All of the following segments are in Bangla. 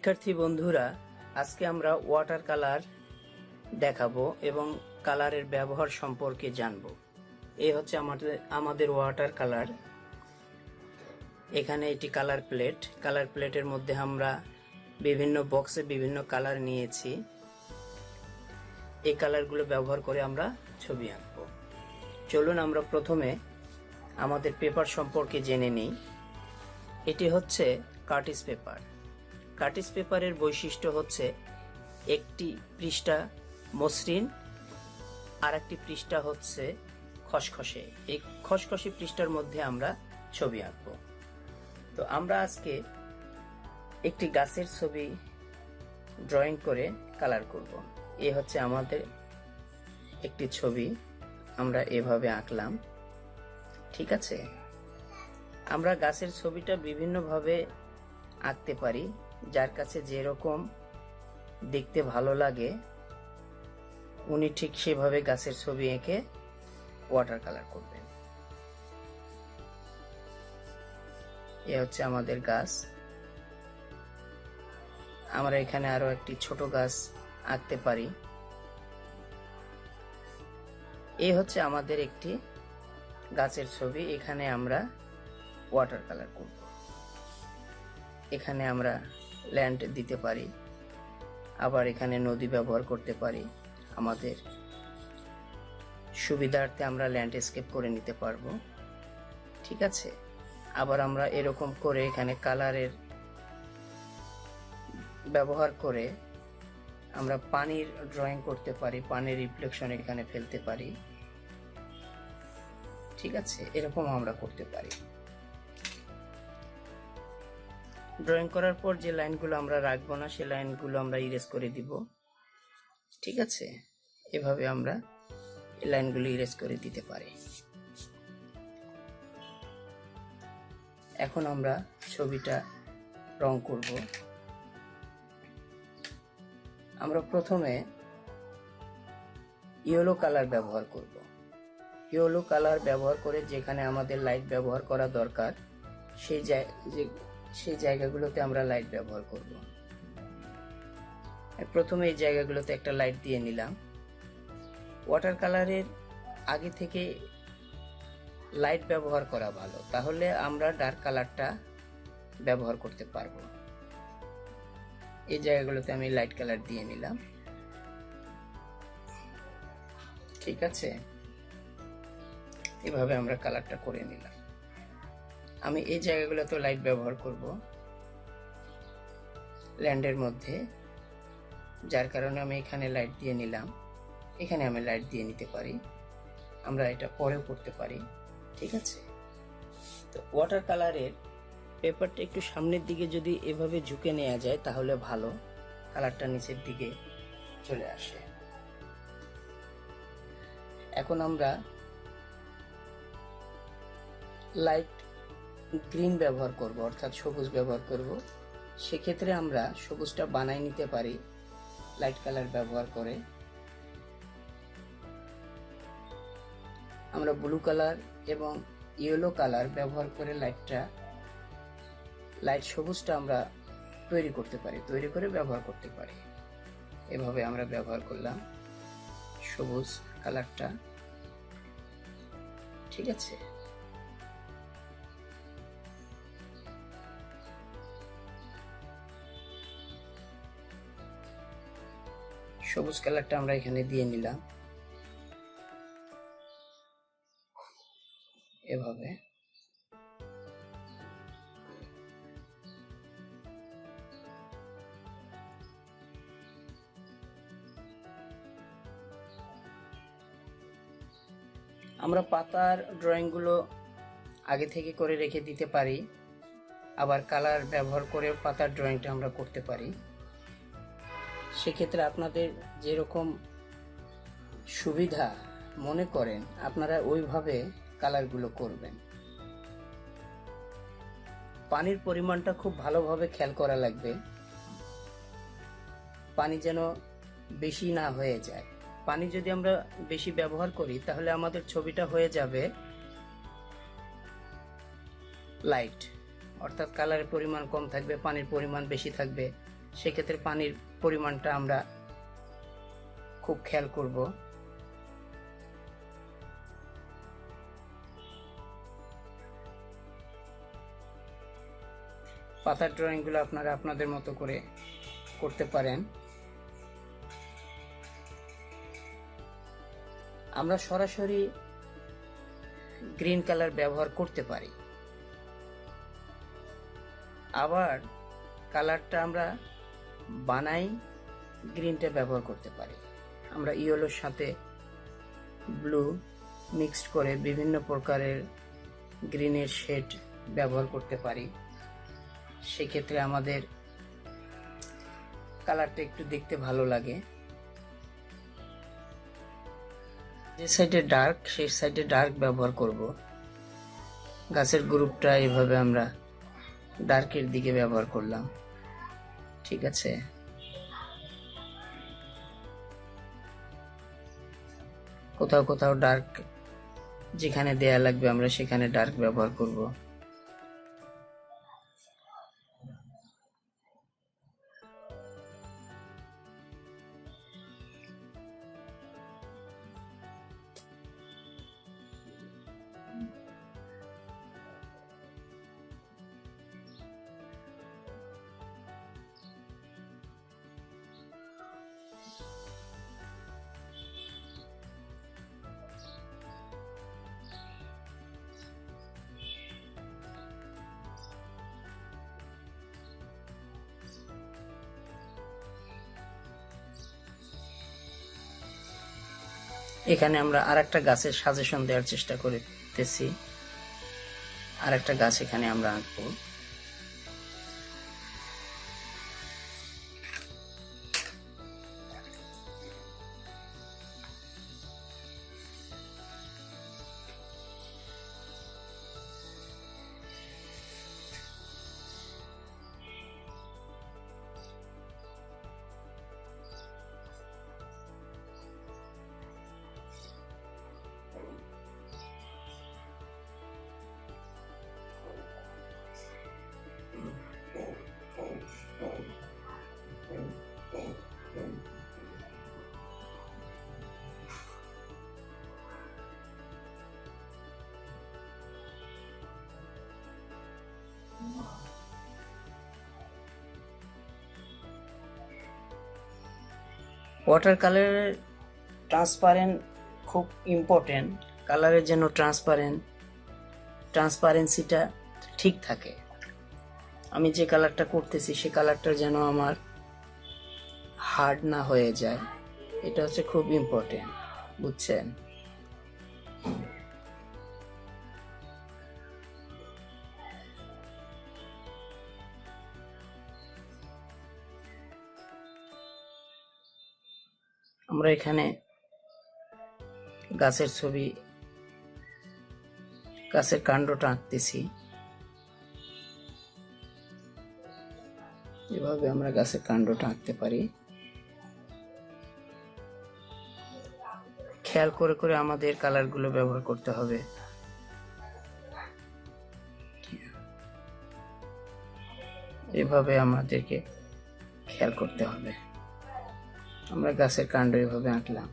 শিক্ষার্থী বন্ধুরা, আজকে আমরা ওয়াটার কালার দেখাবো এবং কালারের ব্যবহার সম্পর্কে জানবো। এই হচ্ছে আমাদের ওয়াটার কালার। এখানে এটি কালার প্লেটের মধ্যে আমরা বিভিন্ন বক্সে বিভিন্ন কালার নিয়েছি। এই কালারগুলো ব্যবহার করে আমরা ছবি আঁকবো। চলুন আমরা প্রথমে আমাদের পেপার সম্পর্কে জেনে নিই। এটি হচ্ছে কার্টিজ পেপার। কার্টিজ পেপারের বৈশিষ্ট্য হচ্ছে একটি পৃষ্ঠা মসৃণ আর একটি পৃষ্ঠা হচ্ছে খসখসে। এই খসখসে পৃষ্ঠার মধ্যে আমরা ছবি আঁকব। তো আমরা আজকে একটি গাছের ছবি ড্রয়িং করে কালার করব। এই হচ্ছে আমাদের একটি ছবি, আমরা এভাবে আঁকলাম। ঠিক আছে, আমরা গাছের ছবিটা বিভিন্নভাবে আঁকতে পারি, যার কাছে যেরকম দেখতে ভালো লাগে উনি ঠিক সেভাবে গাছের ছবি এঁকে ওয়াটার কালার করবেন। এ হচ্ছে আমাদের গাছ। আমরা এখানে আরো একটি ছোট গাছ আঁকতে পারি। এই হচ্ছে আমাদের একটি গাছের ছবি। এখানে আমরা ওয়াটার কালার করব। এখানে আমরা ল্যান্ড দিতে পারি, আবার এখানে নদী ব্যবহার করতে পারি। আমাদের সুবিধার্থে আমরা ল্যান্ডস্কেপ করে নিতে পারবো। ঠিক আছে, আবার আমরা এরকম করে এখানে কালারের ব্যবহার করে আমরা পানির ড্রয়িং করতে পারি, পানির রিফ্লেকশন এখানে ফেলতে পারি। ঠিক আছে, এরকম আমরা করতে পারি। ড্রয়িং করার পর যে লাইনগুলো আমরা রাখবো না, সেই লাইনগুলো আমরা ইরেজ করে দিব। ঠিক আছে, এভাবে আমরা এই লাইনগুলো ইরেজ করে দিতে পারি। এখন আমরা ছবিটা রং করব। আমরা প্রথমে ইয়েলো কালার ব্যবহার করব। ইয়েলো কালার ব্যবহার করে যেখানে আমাদের লাইট ব্যবহার করা দরকার সেই জায়গাগুলোতে আমরা লাইট ব্যবহার করব। প্রথমে এই জায়গাগুলোতে একটা লাইট দিয়ে নিলাম। ওয়াটার কালারের আগে থেকে লাইট ব্যবহার করা ভালো, তাহলে আমরা ডার্ক কালারটা ব্যবহার করতে পারবো। এই জায়গাগুলোতে আমি লাইট কালার দিয়ে নিলাম। ঠিক আছে, এভাবে আমরা কালারটা করে নিলাম। আমি এই জায়গাগুলোতে লাইট ব্যবহার করব ল্যান্ডের মধ্যে, যার কারণে আমি এখানে লাইট দিয়ে নিলাম। এখানে আমি লাইট দিয়ে নিতে পারি, আমরা এটা পরেও করতে পারি। ঠিক আছে, তো ওয়াটার কালারের পেপারটা একটু সামনের দিকে যদি এভাবে ঝুঁকে নেওয়া যায় তাহলে ভালো, কালারটা নিচের দিকে চলে আসে। এখন আমরা লাইট গ্রিন ব্যবহার করব, অর্থাৎ সবুজ ব্যবহার করব। সেক্ষেত্রে আমরা সবুজটা বানাই নিতে পারি লাইট কালার ব্যবহার করে। আমরা ব্লু কালার এবং ইয়েলো কালার ব্যবহার করে লাইট সবুজটা আমরা তৈরি করতে পারি, তৈরি করে ব্যবহার করতে পারি। এভাবে আমরা ব্যবহার করলাম সবুজ কালারটা। ঠিক আছে, সবুজ কালারটা আমরা এখানে দিয়ে নিলাম এভাবে। আমরা পাতার ড্রয়িংগুলো আগে থেকে করে রেখে দিতে পারি, আবার কালার ব্যবহার করে পাতার ড্রয়িংটা আমরা করতে পারি। সেক্ষেত্রে আপনাদের যেরকম সুবিধা মনে করেন আপনারা ওইভাবে কালারগুলো করবেন। পানির পরিমাণটা খুব ভালোভাবে খেয়াল করা লাগবে, পানি যেন বেশি না হয়ে যায়। পানি যদি আমরা বেশি ব্যবহার করি তাহলে আমাদের ছবিটা হয়ে যাবে লাইট, অর্থাৎ কালারের পরিমাণ কম থাকবে, পানির পরিমাণ বেশি থাকবে। সেক্ষেত্রে পানির পরিমাণটা আমরা খুব খেয়াল করব। পাতার ড্রয়িংগুলো আপনারা আপনাদের মতো করে করতে পারেন। আমরা সরাসরি গ্রিন কালার ব্যবহার করতে পারি, আবার কালারটা আমরা বানাই গ্রিনটা ব্যবহার করতে পারি। আমরা ইয়েলোর সাথে ব্লু মিক্সড করে বিভিন্ন প্রকারের গ্রিনের শেড ব্যবহার করতে পারি। সেক্ষেত্রে আমাদের কালারটা একটু দেখতে ভালো লাগে। যে সাইডে ডার্ক সেই সাইডে ডার্ক ব্যবহার করব। গাছের গ্রুপটা এভাবে আমরা ডার্কের দিকে ব্যবহার করলাম, ঠিক আছে। কোথাও কোথাও ডার্ক যেখানে দেয়া লাগবে আমরা সেখানে ডার্ক ব্যবহার করব। এখানে আমরা আরেকটা গাছের সাজেশন দেওয়ার চেষ্টা করতেছি। আরেকটা গাছ এখানে আমরা আঁকবো। ওয়াটার কালারের ট্রান্সপারেন্ট খুব ইম্পর্টেন্ট। কালারের যেন ট্রান্সপারেন্সিটা ঠিক থাকে। আমি যে কালারটা করতেছি সে কালারটা যেন আমার হার্ড না হয়ে যায়, এটা হচ্ছে খুব ইম্পর্টেন্ট, বুঝছেন। আমরা এখানে গাছের ছবি, গাছের কাণ্ডটা আঁকতেছি। এভাবে আমরা গাছের কাণ্ডটা আঁকতে পারি। খেয়াল করে করে আমাদের কালারগুলো ব্যবহার করতে হবে। এভাবে আমাদেরকে খেয়াল করতে হবে। আমরা গাছের কাণ্ড এভাবে আঁকলাম,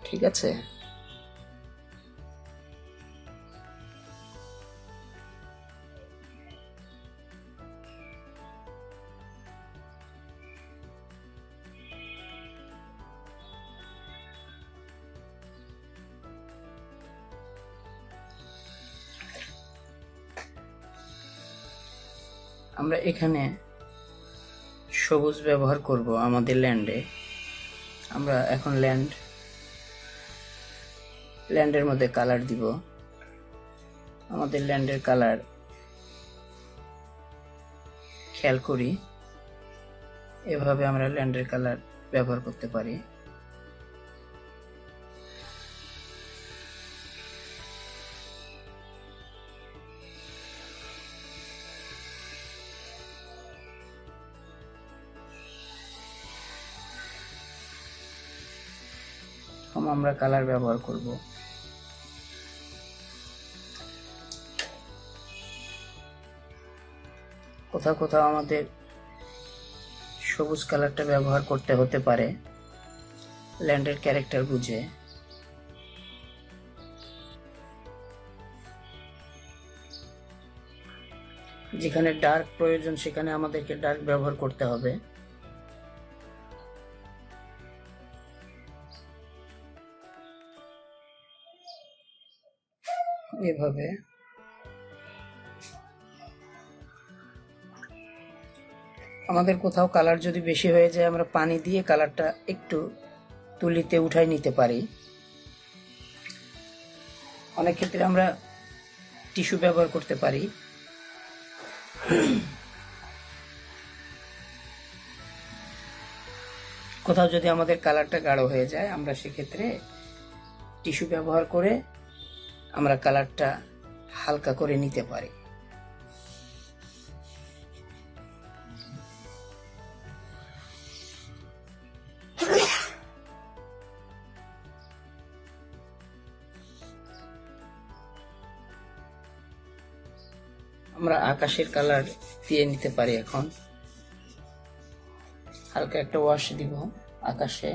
ঠিক আছে। আমরা এখানে সবুজ ব্যবহার করব আমাদের ল্যান্ডে। আমরা এখন ল্যান্ডের মধ্যে কালার দিব। আমাদের ল্যান্ডের কালার খেয়াল করি, এভাবে আমরা ল্যান্ডের কালার ব্যবহার করতে পারি। আমরা কালার ব্যবহার করব। কোথাও কোথাও আমাদের সবুজ কালারটা ব্যবহার করতে হতে পারে ল্যান্ডের ক্যারেক্টার বুঝে। যেখানে ডার্ক প্রয়োজন সেখানে আমাদেরকে ডার্ক ব্যবহার করতে হবে। এভাবে আমাদের কোথাও কালার যদি বেশি হয়ে যায় আমরা পানি দিয়ে কালারটা একটু তুলিতে উঠাই নিতে পারি। অনেক ক্ষেত্রে আমরা টিস্যু ব্যবহার করতে পারি। কোথাও যদি আমাদের কালারটা গাঢ় হয়ে যায় আমরা সেক্ষেত্রে টিস্যু ব্যবহার করে আমরা কালারটা হালকা করে নিতে পারি। আমরা আকাশের কালার দিয়ে নিতে পারি। এখন হালকা একটা ওয়াশ দিব আকাশে।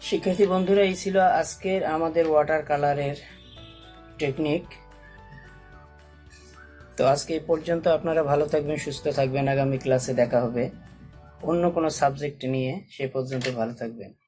শিক্ষার্থী বন্ধুরা, এই ছিল আজকের আমাদের ওয়াটার কালারের টেকনিক। তো আজকে এই পর্যন্ত। আপনারা ভালো থাকবেন, সুস্থ থাকবেন। আগামী ক্লাসে দেখা হবে অন্য কোনো সাবজেক্ট নিয়ে। সে পর্যন্ত ভালো থাকবেন।